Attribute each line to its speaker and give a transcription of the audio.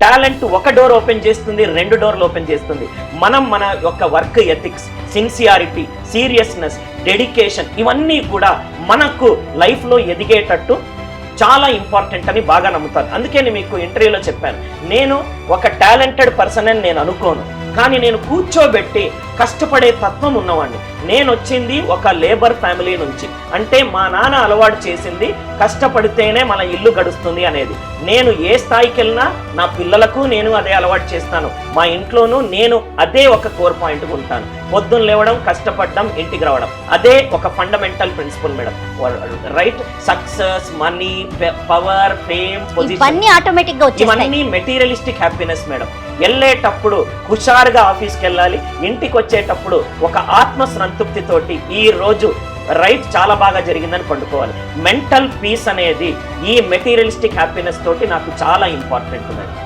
Speaker 1: Talent ఒక door open చేస్తుంది, 2 డోర్లు ఓపెన్ చేస్తుంది. మనం మన యొక్క work ethics, sincerity, seriousness, dedication ఇవన్నీ కూడా మనకు లైఫ్లో ఎదిగేటట్టు చాలా ఇంపార్టెంట్ అని బాగా నమ్ముతాను. అందుకే నేను మీకు ఇంటర్వ్యూలో చెప్పాను, నేను ఒక టాలెంటెడ్ పర్సన్ అని నేను అనుకోను, కానీ నేను కూర్చోబెట్టి కష్టపడే తత్వం ఉన్నవాడిని. నేను వచ్చింది ఒక లేబర్ ఫ్యామిలీ నుంచి, అంటే మా నాన్న అలవాటు చేసింది కష్టపడితేనే మన ఇల్లు గడుస్తుంది అనేది. నేను ఏ స్థాయికి వెళ్ళినా నా పిల్లలకు నేను అదే అలవాటు చేస్తాను, మా ఇంట్లోనూ నేను అదే ఒక కోర్ పాయింట్గా ఉంటాను. పొద్దున్న లేవడం, కష్టపడడం, ఇంటికి రావడం, అదే ఒక fundamental principal madam. Right? Success, money, power, fame, position ఇవన్నీ మెటీరియలిస్టిక్ హ్యాపీనెస్ మేడం. వెళ్ళేటప్పుడు హుషారుగా ఆఫీస్కి వెళ్ళాలి, ఇంటికి వచ్చేటప్పుడు ఒక ఆత్మ సంతృప్తితోటి ఈ రోజు రైట్ చాలా బాగా జరిగిందని పండుకోవాలి. మెంటల్ పీస్ అనేది ఈ మెటీరియలిస్టిక్ హ్యాపీనెస్ తోటి నాకు చాలా ఇంపార్టెంట్ మేడం.